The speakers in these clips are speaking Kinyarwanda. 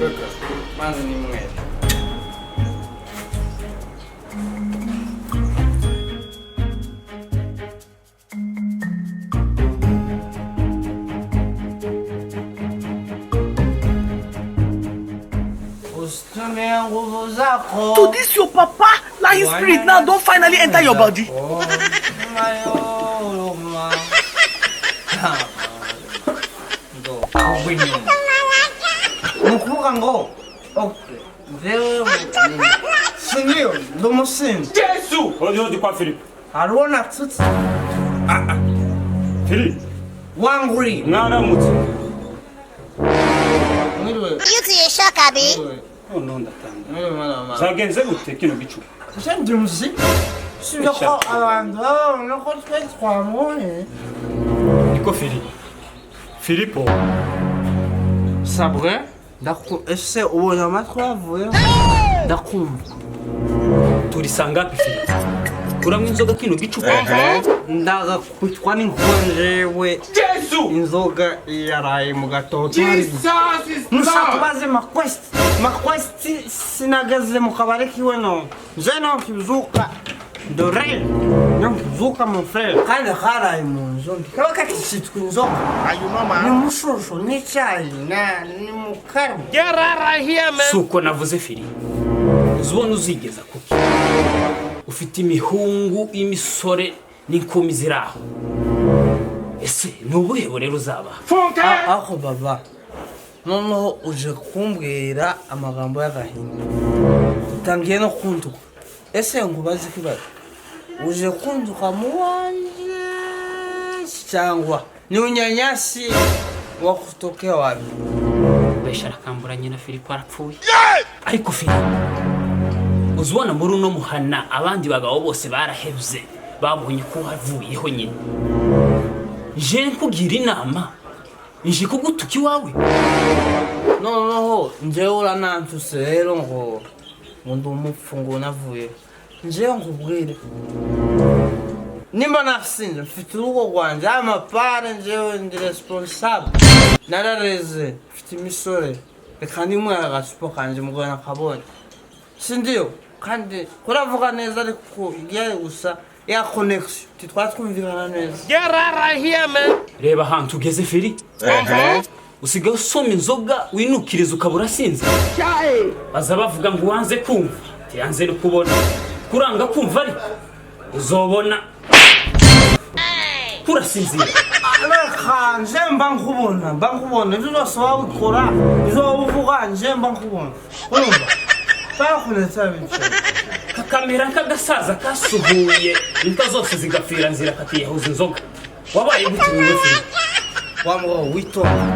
Kaka, manza ni mwere. To this your papa, like his spirit now don't finally enter your body. Jesus! 어디 과 필립? Arona tsuts. 필립. Wangri. 나라 무지. 유지의 샤카비. 논다 탄다. 자겐세 못해 키노 비추. Sen dumsi. Suyoko alanda, no consegue amore. 이거 필립. 필립포. Sabre? Daku ese uwo matwavuye. Dakumva. turisanga 필립. kuramwa inzoga kino gicupa. Ndaga kwitwa n'inkonjewe. Jesus! Inzoga yaraye mu gatoto. Musakubaze makwest sinagaze mu kabare kiwe no. Zeno kizuka. Dore. No kizuka mon frère. Kandi haraye mu nzoga. Kaba kakishitwa inzoga. Ni mushusho n'icyayi ni mukara. Get out of here, man. Suko navuze firi. Uzubona uzigeza kuki. Ufite imihungu imisore n'inkumi ziraho. Ese nubuhe rero uzaba? Aho baba. Noneho uje kumbwira amagambo y'agahinda. Utangiye no kunduka. Ese ngubaze kibazo. Uje kunduka mu wanje cyangwa ni unyanyasi wakutokea wapi? Beshara kamburanye na Filipo arapfuye. Ariko Filipo uzubona muri uno muhana abandi bagabo bose barahebye babonye ko havuyeho nyine. Je nkugira inama nje kugutuka iwawe. Noneho njewe uranantuse rero ngo ndumupfungo navuye. Njewe nkubwire. Nimba nasinze mfite urugo rwanje amapare njewe ndi responsable. Narareze mfite imisore. Reka nimwe agasupo kanje mugwe nakabonye. Sindiyo kandi kuravuga neza ariko igiye gusa ya connection titwatwumvikana neza. Get out of here, man. Reba hantu ugeze Fili. Usigaye usoma inzoga winukiriza ukabura sinze. Baza bavuga ngo wanze kumva. Yanze no kubona. Kuranga kumva ari. Uzobona. Kurasinzira. Reka nje mba nkubona bizosaba gukora bizobuvuga nje mba nkubona. Urumva? Bakunetse bice. Kakamera kagasaza kasuhuye inka zose zigapfira nzira katiyahuza inzoga. Wabaye gute mu Fili? Wamwo witonda.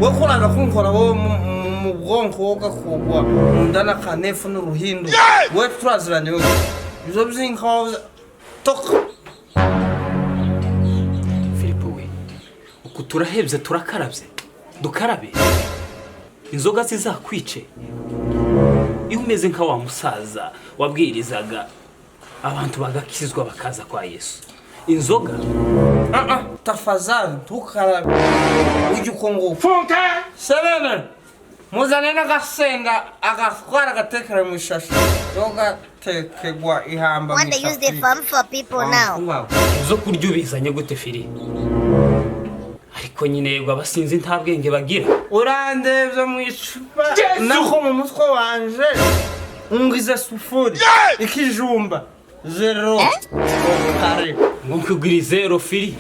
Wakuraga kunkora wo mu bwonko wogakugwa ndana kanefu n'uruhindo. We turaziranye we. Bizo byinka toka. Filipo we. Uku turahebye turakarabye. Dukarabe. Inzoga zizakwice. Iyo umeze nka wa musaza wabwirizaga abantu bagakizwa bakaza kwa Yesu. Inzoga tafazali tukarabe ujye uko funka serene muzane n'agasenga agatwara agatekera mu ishashi yogatekegwa ihamba Want to use the farm for people now. Zo kurya ubizanye gute Fili? Ariko nyine yego abasinzi nta bwenge bagira. Urandevye mu icupa naho mu mutwe wanje ungize sufuri ikijumba zero kare nkubwira zero Fili.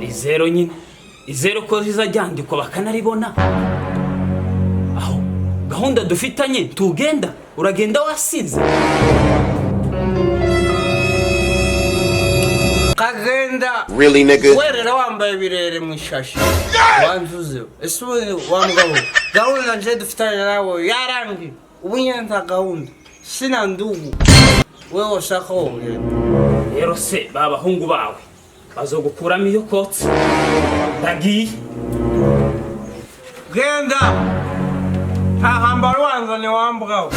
Zero nyine. Zero ko zizajyandikwa bakanaribona. Aho gahunda dufitanye tugenda uragenda wasinze. Kagenda Really, nigga? werera wambaye birere mu ishashi wanzuze ese wa mugabo gahunda nje dufitanye nawe yarangi ubunyenta gahunda sina ndugu wewe ushaka wowe Rero se babahungu bawe bazogukuramo iyo kotse ndagiye genda hahamba rwanzane wambugaho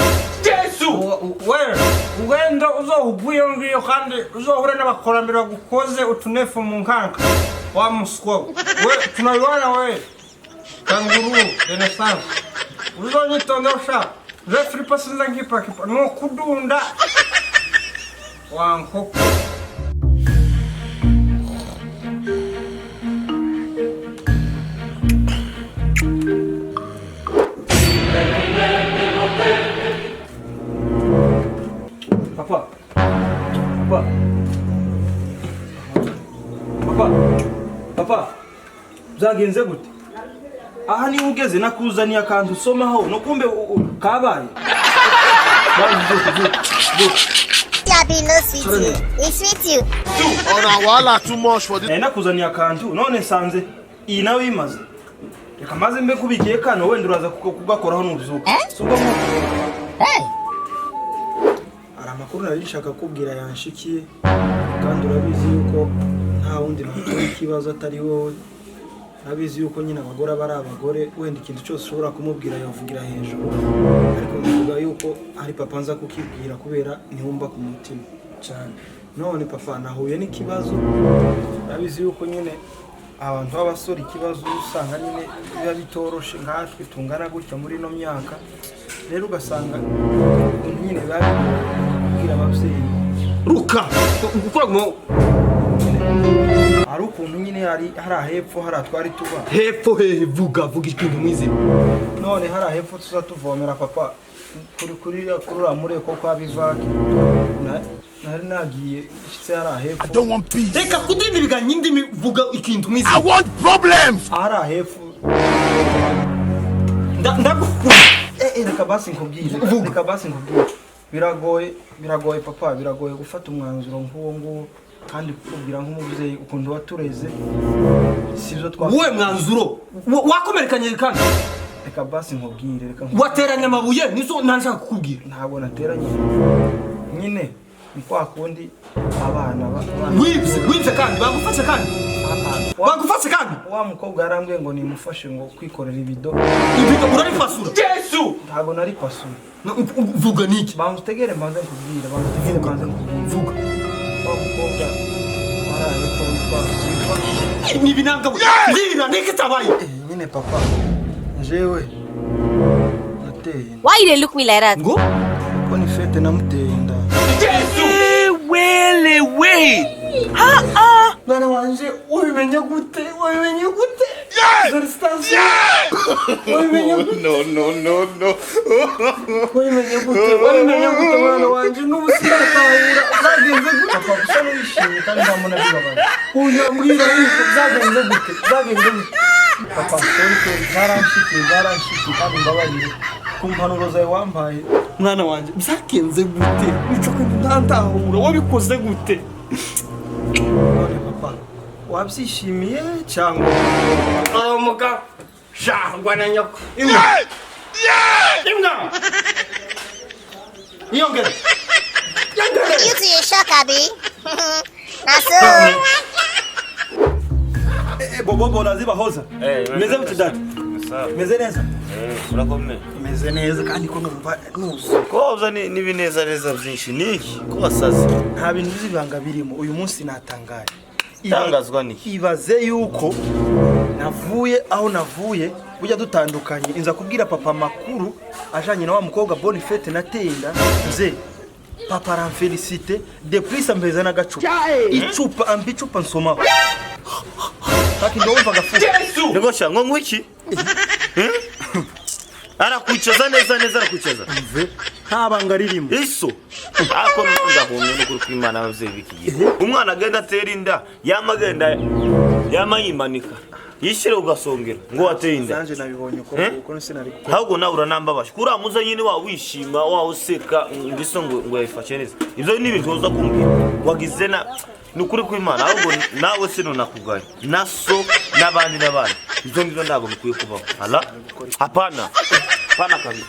Yesu wewe ugenda uzohuguye ngiyo kandi uzohure n'abakorambira gukoze utunefu mu nkanka wa muswa we tunabibona we kanguru renaissance uzonyitonda ushaka je filipo sinza nkipakipa no kudunda wankoko Papa. Byagenze gute? Aha ni ugeze nakuzaniye akantu somaho no kumbe kabaye. Yabi no sweet you. It's sweet you. Oh, wala too much for this. Nakuzaniye akantu none sanze iyi nawe imaze. Reka maze mbe kubikiye kano wenda uraza kugakoraho n'ubuzuka. Suko mu. Amakuru narishaka kubwira yanshikiye kandi urabizi yuko nta wundi muntu ikibazo atari wowe. Urabizi yuko nyine abagore bari abagore wenda ikintu cyose ushobora kumubwira yavugira hejuru ariko mvuga yuko ari papa nza kukibwira kubera ntiwumva ku mutima cyane. None papa nahuye n'ikibazo urabizi yuko nyine abantu b'abasore ikibazo usanga nyine biba bitoroshe nkatwe tungana gutya muri no myaka rero ugasanga nyine bari Ruka gukora ari ukuntu nyine hari ahepfo hari atwari tuba hepfo vuga ikintu mwizima none hari ahepfo tuza tuvomera papa kuri ramureko kwa bivaki nari nagiye ishitse hari ahepfo I don't want peace. Reka kudindibiga nyindimi vuga ikintu mwizima. I want problems. hari ahepfo reka basi nkubwire biragoye papa biragoye gufata umwanzuro nk'uwo nguwo kandi kubwira nk'umubyeyi ukuntu watureze sivyo wowe mwanzuro wakomerekanye kandi reka basi nkubwire wateranya amabuye nizo nanshaka kukubwira ntabwo nateranye nyine ni kwa kundi abana wibse kandi bagufashe kandi wa mukobwa yarambwiye ngo nimufashe ngo kwikorera ibido uraripasura Yesu ntabwo nari pasura vuga niki bamutegere manze nkubwire vuga wa mukobwa waraye ko twasika ni binanga ndira nikitabaye nyine papa jewe nateye Why you dey look me like that? ngo ko ni fete namuteye inda Yesu Wait. mwana wanje ubimenye gute Zoristansi ubimenye gute No. ubimenye gute mwana wanje n'ubusira tahura zagenze gute papa gusa n'ishimye kandi ndamuna bibabaye uyambwira yuko zagenze gute papa sorry zaranshiki kandi mbabarire kumpanuro zawe wambaye mwana wanje byakenze gute bico ko ndantahura wabikoze gute none papa wabyishimiye cyangwa muga shangwa na nyoko imwa yongere You to your shock, Abi. Naso. bobo laziba hoza meze gute data meze neza Urakomeye. meze neza kandi ko numva nuzo Koza ni bineza byinshi niki ko wasaze. nta bintu bizibanga birimo uyu munsi natangaye Tangazwa niki? ibaze yuko navuye bujya dutandukanye inza kubwira papa makuru ajanye na wa mukobwa Bonifete natenda nze papa ramfelicite de plus ambeza na gacupa icupa nsoma taki ndo umva gafu Ngo shango ngwiki? Arakuicaza neza arakuicaza. nta banga ririmo Iso. Ako ndahumye no kuri kwimana abavyeyi bikiye. Umwana agenda atera inda yamagenda yamayimanika. Yishire ugasongera ngo wateye inda. sanje nabibonye ko nse nari gukora Ahubwo nawe uranambabasha kuramuza nyine wa wishima wa useka ngiso ngo yafashe neza. Ivyo ni ibintu uza kumbwira. Wagize na nukuri kwimana ahubwo nawe sino nakugaye. Naso n'abandi. Ivyo ndabwo mukwiye kubaho. Hala? Hapana kabisa.